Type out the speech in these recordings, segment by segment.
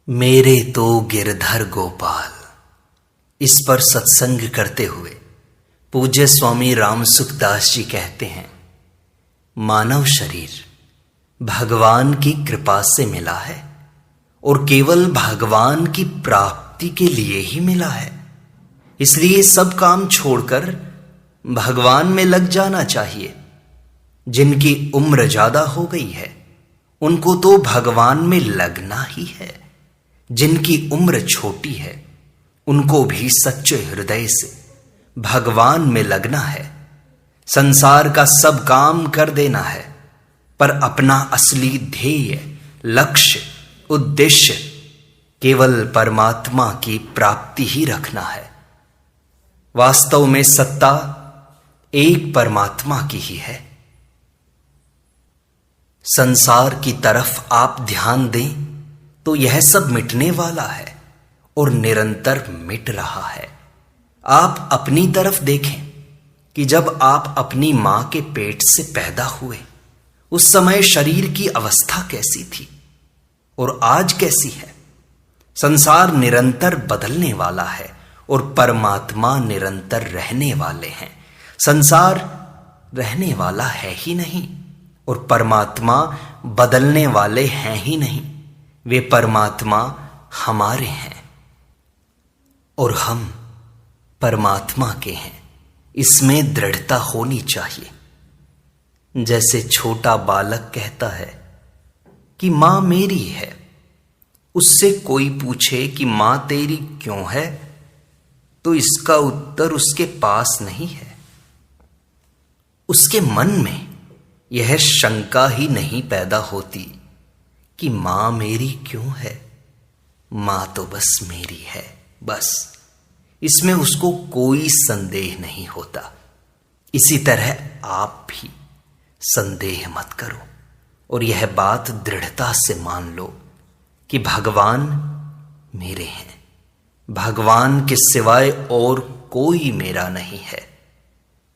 मेरे तो गिरधर गोपाल। इस पर सत्संग करते हुए पूज्य स्वामी रामसुखदास जी कहते हैं, मानव शरीर भगवान की कृपा से मिला है और केवल भगवान की प्राप्ति के लिए ही मिला है। इसलिए सब काम छोड़कर भगवान में लग जाना चाहिए। जिनकी उम्र ज्यादा हो गई है उनको तो भगवान में लगना ही है। जिनकी उम्र छोटी है उनको भी सच्चे हृदय से भगवान में लगना है। संसार का सब काम कर देना है, पर अपना असली ध्येय, लक्ष्य, उद्देश्य केवल परमात्मा की प्राप्ति ही रखना है। वास्तव में सत्ता एक परमात्मा की ही है। संसार की तरफ आप ध्यान दें तो यह सब मिटने वाला है और निरंतर मिट रहा है। आप अपनी तरफ देखें कि जब आप अपनी मां के पेट से पैदा हुए उस समय शरीर की अवस्था कैसी थी और आज कैसी है। संसार निरंतर बदलने वाला है और परमात्मा निरंतर रहने वाले हैं। संसार रहने वाला है ही नहीं और परमात्मा बदलने वाले हैं ही नहीं। वे परमात्मा हमारे हैं और हम परमात्मा के हैं। इसमें दृढ़ता होनी चाहिए। जैसे छोटा बालक कहता है कि मां मेरी है, उससे कोई पूछे कि मां तेरी क्यों है, तो इसका उत्तर उसके पास नहीं है। उसके मन में यह शंका ही नहीं पैदा होती कि मां मेरी क्यों है। मां तो बस मेरी है, बस। इसमें उसको कोई संदेह नहीं होता। इसी तरह आप भी संदेह मत करो और यह बात दृढ़ता से मान लो कि भगवान मेरे हैं। भगवान के सिवाय और कोई मेरा नहीं है,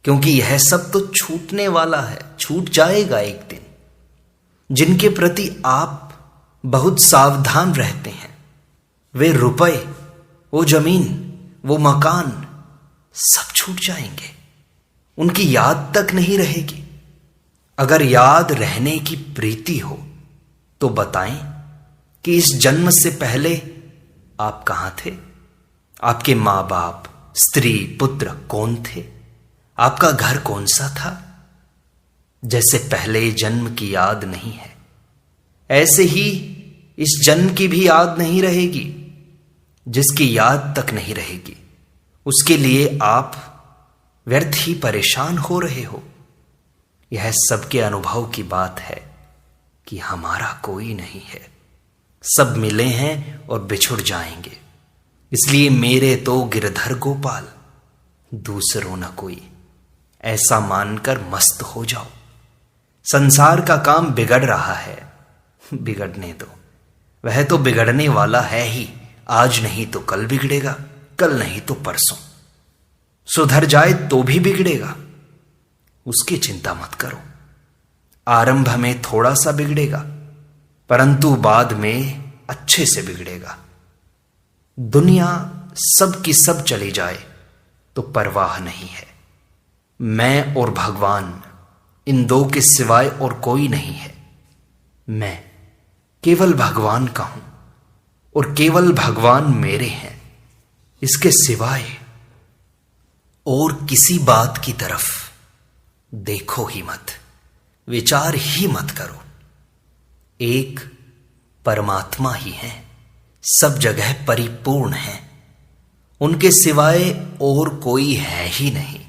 क्योंकि यह सब तो छूटने वाला है, छूट जाएगा एक दिन। जिनके प्रति आप बहुत सावधान रहते हैं, वे रुपए, वो जमीन, वो मकान सब छूट जाएंगे। उनकी याद तक नहीं रहेगी। अगर याद रहने की प्रीति हो तो बताएं कि इस जन्म से पहले आप कहां थे। आपके मां बाप, स्त्री, पुत्र कौन थे। आपका घर कौन सा था। जैसे पहले जन्म की याद नहीं है, ऐसे ही इस जन्म की भी याद नहीं रहेगी। जिसकी याद तक नहीं रहेगी उसके लिए आप व्यर्थ ही परेशान हो रहे हो। यह सबके अनुभव की बात है कि हमारा कोई नहीं है। सब मिले हैं और बिछुड़ जाएंगे। इसलिए मेरे तो गिरधर गोपाल, दूसरों न कोई, ऐसा मानकर मस्त हो जाओ। संसार का काम बिगड़ रहा है, बिगड़ने दो। वह तो बिगड़ने वाला है ही। आज नहीं तो कल बिगड़ेगा, कल नहीं तो परसों। सुधर जाए तो भी बिगड़ेगा, उसकी चिंता मत करो। आरंभ में थोड़ा सा बिगड़ेगा, परंतु बाद में अच्छे से बिगड़ेगा। दुनिया सब की सब चली जाए तो परवाह नहीं है। मैं और भगवान, इन दो के सिवाय और कोई नहीं है। मैं केवल भगवान का हूं और केवल भगवान मेरे हैं। इसके सिवाय और किसी बात की तरफ देखो ही मत, विचार ही मत करो। एक परमात्मा ही हैं, सब जगह परिपूर्ण हैं। उनके सिवाय और कोई है ही नहीं,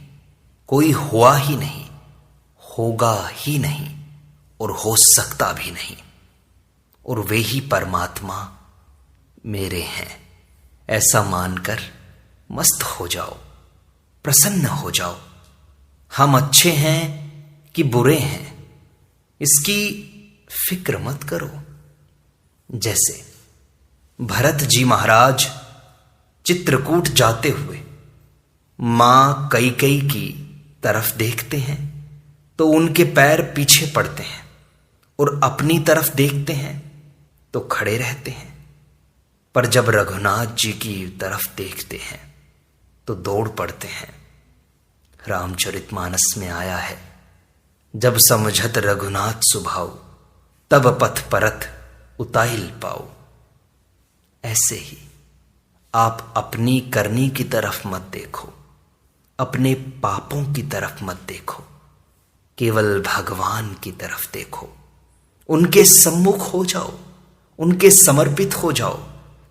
कोई हुआ ही नहीं, होगा ही नहीं और हो सकता भी नहीं। और वे ही परमात्मा मेरे हैं। ऐसा मानकर मस्त हो जाओ, प्रसन्न हो जाओ। हम अच्छे हैं कि बुरे हैं, इसकी फिक्र मत करो। जैसे भरत जी महाराज चित्रकूट जाते हुए मां कैकेयी की तरफ देखते हैं तो उनके पैर पीछे पड़ते हैं और अपनी तरफ देखते हैं तो खड़े रहते हैं। पर जब रघुनाथ जी की तरफ देखते हैं तो दौड़ पड़ते हैं। रामचरितमानस में आया है, जब समझत रघुनाथ सुभाऊ, तब पथ परत उताइल पाओ। ऐसे ही आप अपनी करनी की तरफ मत देखो, अपने पापों की तरफ मत देखो, केवल भगवान की तरफ देखो। उनके सम्मुख हो जाओ, उनके समर्पित हो जाओ,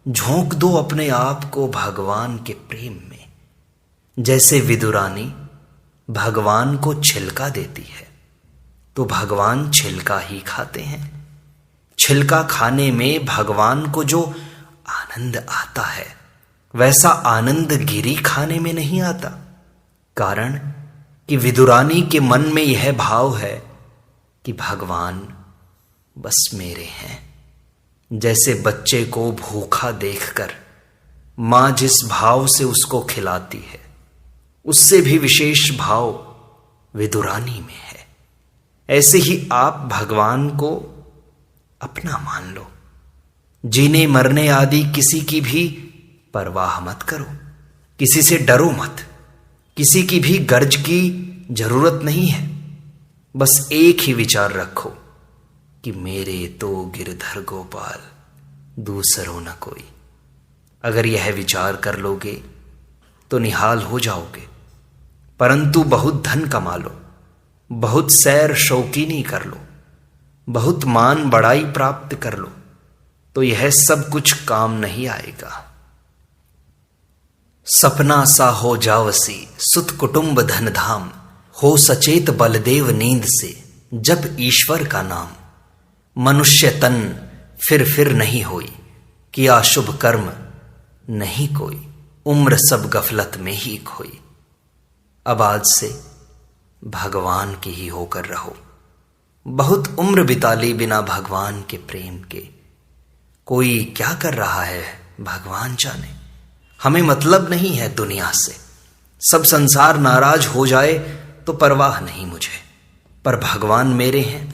झोंक दो अपने आप को भगवान के प्रेम में। जैसे विदुरानी भगवान को छिलका देती है तो भगवान छिलका ही खाते हैं। छिलका खाने में भगवान को जो आनंद आता है वैसा आनंद गिरी खाने में नहीं आता। कारण कि विदुरानी के मन में यह भाव है कि भगवान बस मेरे हैं। जैसे बच्चे को भूखा देखकर मां जिस भाव से उसको खिलाती है, उससे भी विशेष भाव विदुरानी में है। ऐसे ही आप भगवान को अपना मान लो। जीने मरने आदि किसी की भी परवाह मत करो, किसी से डरो मत, किसी की भी गर्ज की जरूरत नहीं है। बस एक ही विचार रखो कि मेरे तो गिरधर गोपाल, दूसरों न कोई। अगर यह विचार कर लोगे तो निहाल हो जाओगे। परंतु बहुत धन कमा लो, बहुत सैर शौकीनी कर लो, बहुत मान बड़ाई प्राप्त कर लो, तो यह सब कुछ काम नहीं आएगा। सपना सा हो जावसी सुत कुटुंब धन धाम, हो सचेत बलदेव नींद से जब ईश्वर का नाम। मनुष्य तन फिर नहीं होई, किया शुभ कर्म नहीं कोई, उम्र सब गफलत में ही खोई। अब आज से भगवान की ही होकर रहो। बहुत उम्र बिता ली बिना भगवान के प्रेम के। कोई क्या कर रहा है भगवान जाने। हमें मतलब नहीं है दुनिया से। सब संसार नाराज हो जाए तो परवाह नहीं मुझे, पर भगवान मेरे हैं,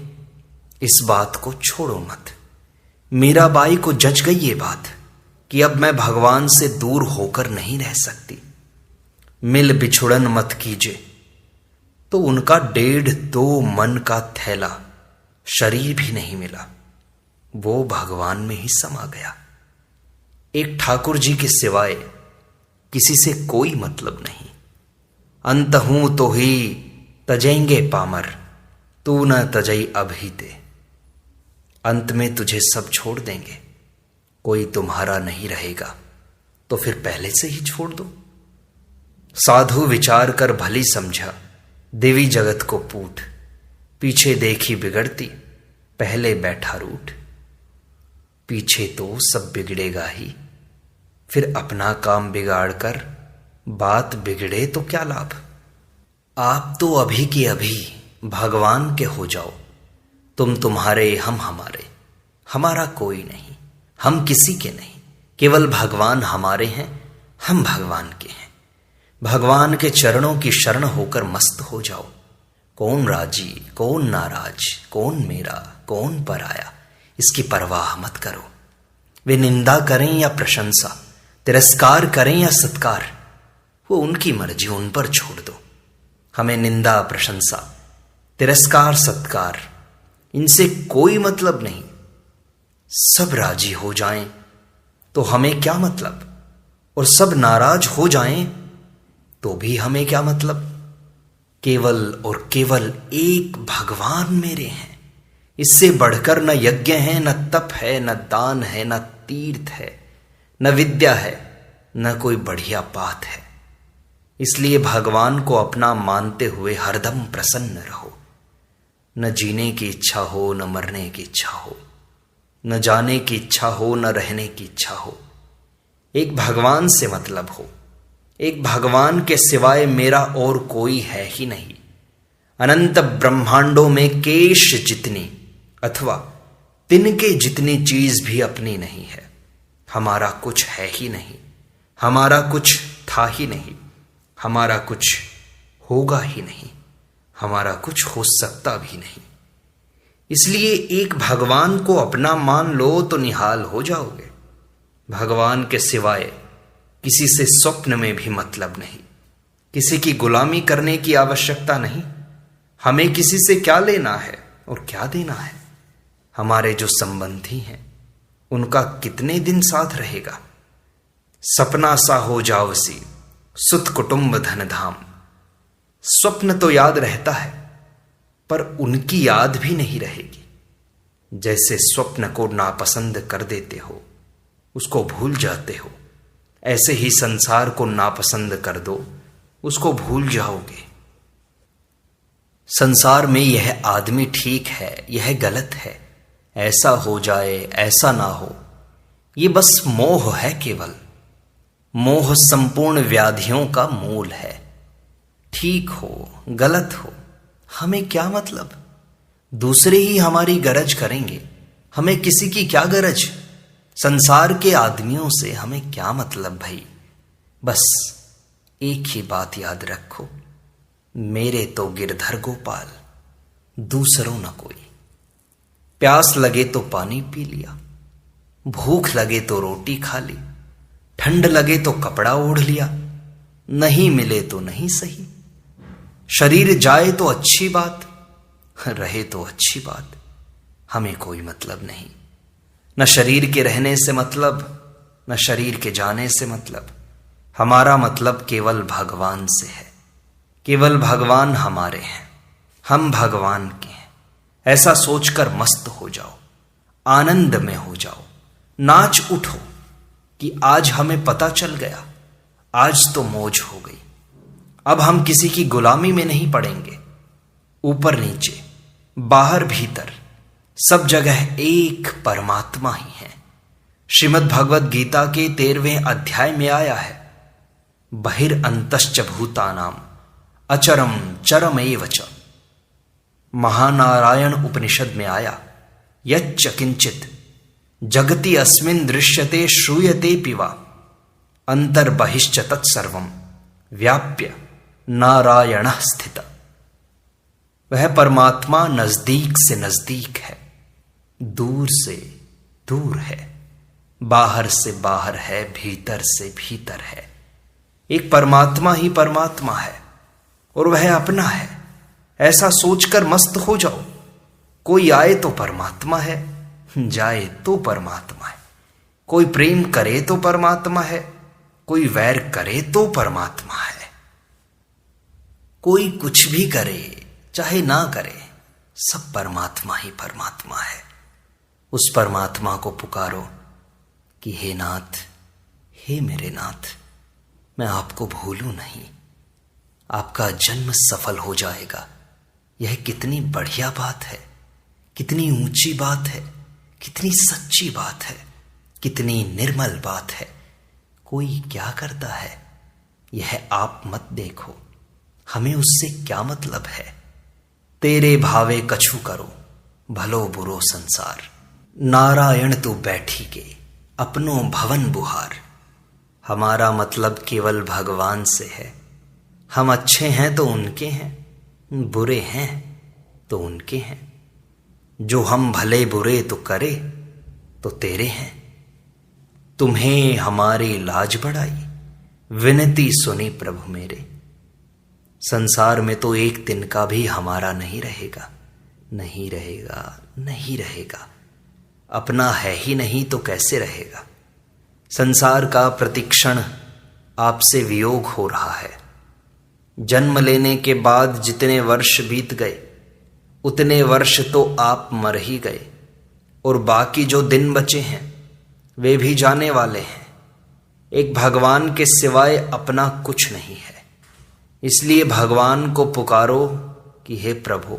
इस बात को छोड़ो मत। मीराबाई को जच गई ये बात कि अब मैं भगवान से दूर होकर नहीं रह सकती। मिल बिछुड़न मत कीजिए, तो उनका 1.5-2 मन का थैला शरीर भी नहीं मिला, वो भगवान में ही समा गया। एक ठाकुर जी के सिवाय किसी से कोई मतलब नहीं। अंत हूं तो ही तजेंगे पामर, तू न तजई अभी ते। अंत में तुझे सब छोड़ देंगे, कोई तुम्हारा नहीं रहेगा, तो फिर पहले से ही छोड़ दो। साधु विचार कर भली समझा, देवी जगत को पूठ। पीछे देखी बिगड़ती, पहले बैठा रूठ। पीछे तो सब बिगड़ेगा ही, फिर अपना काम बिगाड़ कर बात बिगड़े तो क्या लाभ। आप तो अभी के अभी भगवान के हो जाओ। तुम तुम्हारे, हम हमारे। हमारा कोई नहीं, हम किसी के नहीं, केवल भगवान हमारे हैं, हम भगवान के हैं। भगवान के चरणों की शरण होकर मस्त हो जाओ। कौन राजी, कौन नाराज, कौन मेरा, कौन पराया, इसकी परवाह मत करो। वे निंदा करें या प्रशंसा, तिरस्कार करें या सत्कार, वो उनकी मर्जी, उन पर छोड़ दो। हमें निंदा, प्रशंसा, तिरस्कार, सत्कार, इनसे कोई मतलब नहीं। सब राजी हो जाएं तो हमें क्या मतलब, और सब नाराज हो जाएं तो भी हमें क्या मतलब। केवल और केवल एक भगवान मेरे हैं। इससे बढ़कर न यज्ञ है, न तप है, न दान है, न तीर्थ है, न विद्या है, न कोई बढ़िया बात है। इसलिए भगवान को अपना मानते हुए हरदम प्रसन्न रहो। न जीने की इच्छा हो, न मरने की इच्छा हो, न जाने की इच्छा हो, न रहने की इच्छा हो। एक भगवान से मतलब हो। एक भगवान के सिवाय मेरा और कोई है ही नहीं। अनंत ब्रह्मांडों में केश जितनी अथवा तिनके जितनी चीज भी अपनी नहीं है। हमारा कुछ है ही नहीं, हमारा कुछ था ही नहीं, हमारा कुछ होगा ही नहीं, हमारा कुछ हो सकता भी नहीं। इसलिए एक भगवान को अपना मान लो तो निहाल हो जाओगे। भगवान के सिवाय किसी से स्वप्न में भी मतलब नहीं। किसी की गुलामी करने की आवश्यकता नहीं। हमें किसी से क्या लेना है और क्या देना है। हमारे जो संबंधी हैं उनका कितने दिन साथ रहेगा। सपना सा हो जावसी सुत कुटुंब धन धाम। स्वप्न तो याद रहता है पर उनकी याद भी नहीं रहेगी। जैसे स्वप्न को नापसंद कर देते हो, उसको भूल जाते हो, ऐसे ही संसार को नापसंद कर दो, उसको भूल जाओगे। संसार में यह आदमी ठीक है, यह गलत है, ऐसा हो जाए, ऐसा ना हो, ये बस मोह है केवल। मोह संपूर्ण व्याधियों का मूल है। ठीक हो, गलत हो, हमें क्या मतलब। दूसरे ही हमारी गरज करेंगे, हमें किसी की क्या गरज। संसार के आदमियों से हमें क्या मतलब भाई। बस एक ही बात याद रखो, मेरे तो गिरधर गोपाल, दूसरों न कोई। प्यास लगे तो पानी पी लिया, भूख लगे तो रोटी खा ली, ठंड लगे तो कपड़ा ओढ़ लिया, नहीं मिले तो नहीं सही। शरीर जाए तो अच्छी बात, रहे तो अच्छी बात। हमें कोई मतलब नहीं। न शरीर के रहने से मतलब, न शरीर के जाने से मतलब। हमारा मतलब केवल भगवान से है। केवल भगवान हमारे हैं, हम भगवान के हैं। ऐसा सोचकर मस्त हो जाओ, आनंद में हो जाओ, नाच उठो कि आज हमें पता चल गया, आज तो मौज हो गई। अब हम किसी की गुलामी में नहीं पड़ेंगे। ऊपर नीचे, बाहर भीतर, सब जगह एक परमात्मा ही है। श्रीमद् भगवद गीता के 13वें अध्याय में आया है, बहिरअंतश्च भूतानाम अचरम चरमेव च। महानारायण उपनिषद में आया, यच्च किंचित जगति अस्मिन् दृश्यते श्रूयते पिवा अंतर्बहिश्च तत्सर्वं व्याप्य नारायणः स्थित। वह परमात्मा नजदीक से नजदीक है, दूर से दूर है, बाहर से बाहर है, भीतर से भीतर है। एक परमात्मा ही परमात्मा है और वह अपना है। ऐसा सोचकर मस्त हो जाओ। कोई आए तो परमात्मा है, जाए तो परमात्मा है। कोई प्रेम करे तो परमात्मा है, कोई वैर करे तो परमात्मा है। कोई कुछ भी करे चाहे ना करे, सब परमात्मा ही परमात्मा है। उस परमात्मा को पुकारो कि हे नाथ, हे मेरे नाथ, मैं आपको भूलूं नहीं। आपका जन्म सफल हो जाएगा। यह कितनी बढ़िया बात है, कितनी ऊंची बात है, कितनी सच्ची बात है, कितनी निर्मल बात है। कोई क्या करता है यह आप मत देखो, हमें उससे क्या मतलब है। तेरे भावे कछु करो, भलो बुरो संसार। नारायण तू बैठी के अपनो भवन बुहार। हमारा मतलब केवल भगवान से है। हम अच्छे हैं तो उनके हैं, बुरे हैं तो उनके हैं। जो हम भले बुरे तो करे तो तेरे हैं। तुम्हें हमारी लाज बढ़ाई, विनती सुनी प्रभु मेरे। संसार में तो एक दिन का भी हमारा नहीं रहेगा, नहीं रहेगा, नहीं रहेगा। अपना है ही नहीं तो कैसे रहेगा। संसार का प्रतिक्षण आपसे वियोग हो रहा है। जन्म लेने के बाद जितने वर्ष बीत गए उतने वर्ष तो आप मर ही गए, और बाकी जो दिन बचे हैं वे भी जाने वाले हैं। एक भगवान के सिवाय अपना कुछ नहीं है। इसलिए भगवान को पुकारो कि हे प्रभु,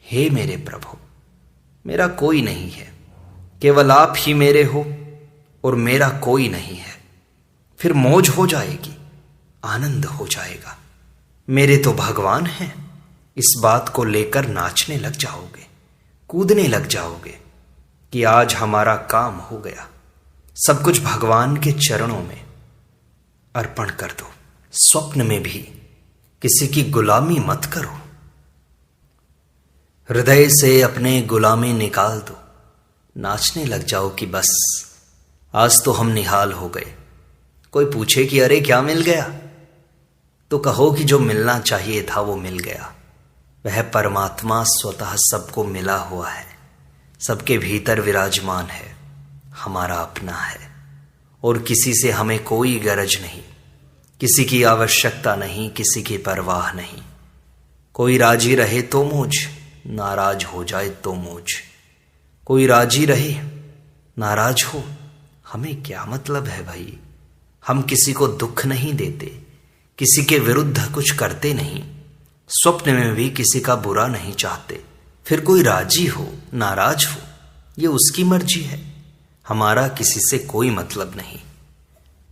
हे मेरे प्रभु, मेरा कोई नहीं है, केवल आप ही मेरे हो और मेरा कोई नहीं है। फिर मौज हो जाएगी, आनंद हो जाएगा। मेरे तो भगवान हैं। इस बात को लेकर नाचने लग जाओगे, कूदने लग जाओगे कि आज हमारा काम हो गया। सब कुछ भगवान के चरणों में अर्पण कर दो। स्वप्न में भी किसी की गुलामी मत करो। हृदय से अपने गुलामी निकाल दो। नाचने लग जाओ कि बस आज तो हम निहाल हो गए। कोई पूछे कि अरे क्या मिल गया, तो कहो कि जो मिलना चाहिए था वो मिल गया। वह परमात्मा स्वतः सबको मिला हुआ है, सबके भीतर विराजमान है, हमारा अपना है और किसी से हमें कोई गरज नहीं, किसी की आवश्यकता नहीं, किसी की परवाह नहीं। कोई राजी रहे तो मौज, नाराज हो जाए तो मौज। कोई राजी रहे नाराज हो, हमें क्या मतलब है भाई। हम किसी को दुख नहीं देते, किसी के विरुद्ध कुछ करते नहीं, स्वप्न में भी किसी का बुरा नहीं चाहते। फिर कोई राजी हो नाराज हो, ये उसकी मर्जी है, हमारा किसी से कोई मतलब नहीं।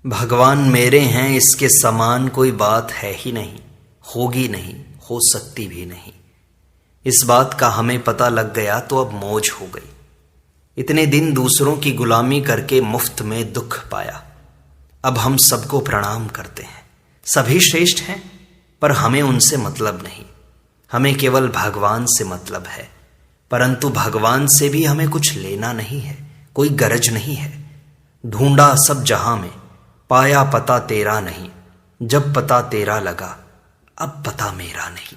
भगवान मेरे हैं, इसके समान कोई बात है ही नहीं, होगी नहीं, हो सकती भी नहीं। इस बात का हमें पता लग गया तो अब मौज हो गई। इतने दिन दूसरों की गुलामी करके मुफ्त में दुख पाया, अब हम सबको प्रणाम करते हैं। सभी श्रेष्ठ हैं पर हमें उनसे मतलब नहीं, हमें केवल भगवान से मतलब है। परंतु भगवान से भी हमें कुछ लेना नहीं है, कोई गरज नहीं है। ढूंढा सब जहां में, पाया पता तेरा नहीं। जब पता तेरा लगा, अब पता मेरा नहीं।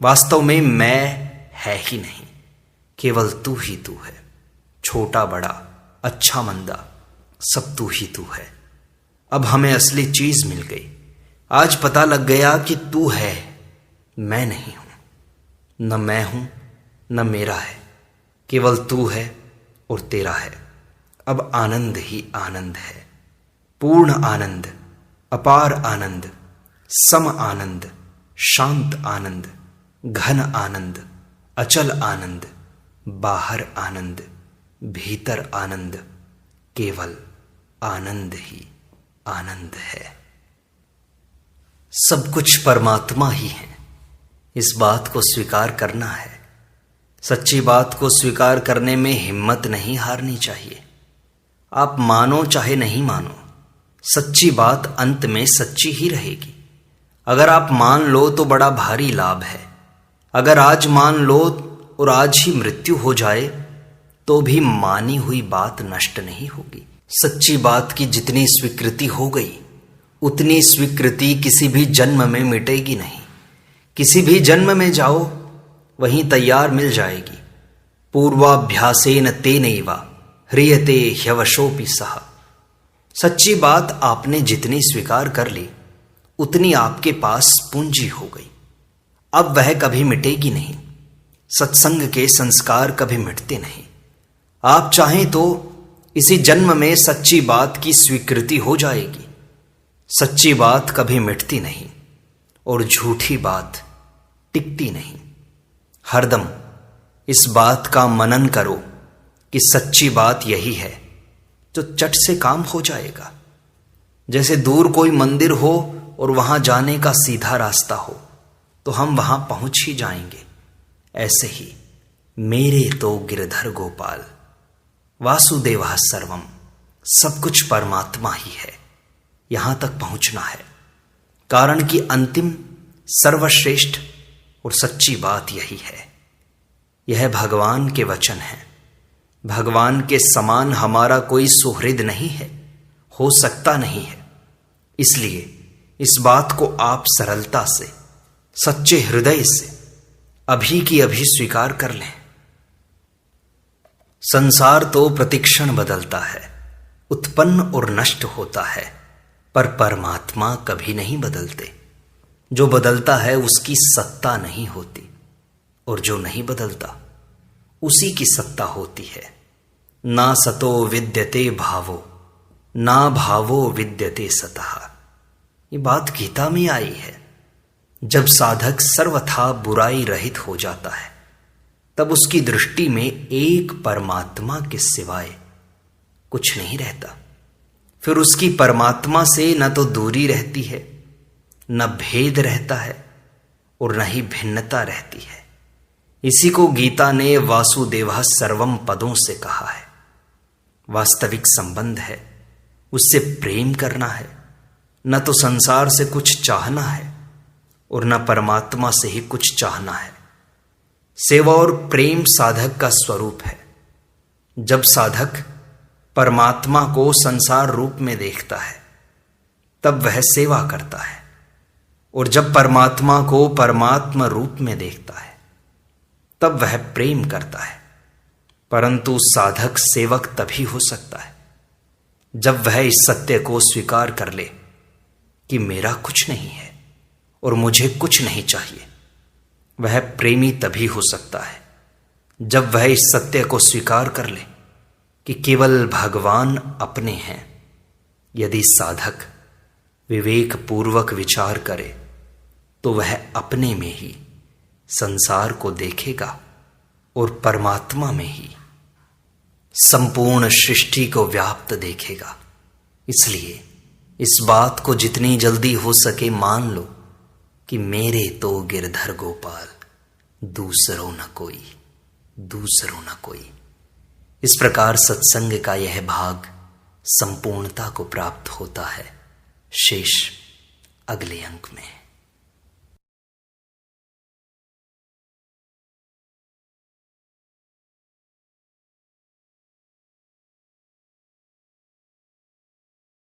वास्तव में मैं है ही नहीं, केवल तू ही तू है। छोटा बड़ा, अच्छा मंदा, सब तू ही तू है। अब हमें असली चीज मिल गई। आज पता लग गया कि तू है, मैं नहीं हूं। न मैं हूं न मेरा है, केवल तू है और तेरा है। अब आनंद ही आनंद है, पूर्ण आनंद, अपार आनंद, सम आनंद, शांत आनंद, घन आनंद, अचल आनंद, बाहर आनंद, भीतर आनंद, केवल आनंद ही आनंद है। सब कुछ परमात्मा ही है, इस बात को स्वीकार करना है। सच्ची बात को स्वीकार करने में हिम्मत नहीं हारनी चाहिए। आप मानो चाहे नहीं मानो, सच्ची बात अंत में सच्ची ही रहेगी। अगर आप मान लो तो बड़ा भारी लाभ है। अगर आज मान लो और आज ही मृत्यु हो जाए तो भी मानी हुई बात नष्ट नहीं होगी। सच्ची बात की जितनी स्वीकृति हो गई, उतनी स्वीकृति किसी भी जन्म में मिटेगी नहीं। किसी भी जन्म में जाओ, वहीं तैयार मिल जाएगी। पूर्वाभ्यासेन तेनैव ह्रियते ह्यवशोऽपि सः। सच्ची बात आपने जितनी स्वीकार कर ली, उतनी आपके पास पूंजी हो गई। अब वह कभी मिटेगी नहीं। सत्संग के संस्कार कभी मिटते नहीं। आप चाहें तो इसी जन्म में सच्ची बात की स्वीकृति हो जाएगी। सच्ची बात कभी मिटती नहीं और झूठी बात टिकती नहीं। हरदम इस बात का मनन करो कि सच्ची बात यही है, तो चट से काम हो जाएगा। जैसे दूर कोई मंदिर हो और वहां जाने का सीधा रास्ता हो तो हम वहां पहुंच ही जाएंगे। ऐसे ही मेरे तो गिरधर गोपाल वासुदेवः सर्वम, सब कुछ परमात्मा ही है। यहां तक पहुंचना है, कारण कि अंतिम सर्वश्रेष्ठ और सच्ची बात यही है। यह भगवान के वचन है। भगवान के समान हमारा कोई सुहृद नहीं है, हो सकता नहीं है। इसलिए इस बात को आप सरलता से, सच्चे हृदय से अभी की अभी स्वीकार कर लें। संसार तो प्रतिक्षण बदलता है, उत्पन्न और नष्ट होता है, पर परमात्मा कभी नहीं बदलते। जो बदलता है उसकी सत्ता नहीं होती, और जो नहीं बदलता उसी की सत्ता होती है। ना सतो विद्यते भावो, ना भावो विद्यते सतः। ये बात गीता में आई है। जब साधक सर्वथा बुराई रहित हो जाता है, तब उसकी दृष्टि में एक परमात्मा के सिवाय कुछ नहीं रहता। फिर उसकी परमात्मा से न तो दूरी रहती है, न भेद रहता है, और न ही भिन्नता रहती है। इसी को गीता ने वासुदेवः सर्वम पदों से कहा है। वास्तविक संबंध है, उससे प्रेम करना है। न तो संसार से कुछ चाहना है और न परमात्मा से ही कुछ चाहना है। सेवा और प्रेम साधक का स्वरूप है। जब साधक परमात्मा को संसार रूप में देखता है तब वह सेवा करता है, और जब परमात्मा को परमात्मा रूप में देखता है तब वह प्रेम करता है। परंतु साधक सेवक तभी हो सकता है जब वह इस सत्य को स्वीकार कर ले कि मेरा कुछ नहीं है और मुझे कुछ नहीं चाहिए। वह प्रेमी तभी हो सकता है जब वह इस सत्य को स्वीकार कर ले कि केवल भगवान अपने हैं। यदि साधक विवेक पूर्वक विचार करे तो वह अपने में ही संसार को देखेगा और परमात्मा में ही संपूर्ण सृष्टि को व्याप्त देखेगा। इसलिए इस बात को जितनी जल्दी हो सके मान लो कि मेरे तो गिरधर गोपाल, दूसरों न कोई, दूसरों न कोई। इस प्रकार सत्संग का यह भाग संपूर्णता को प्राप्त होता है। शेष अगले अंक में।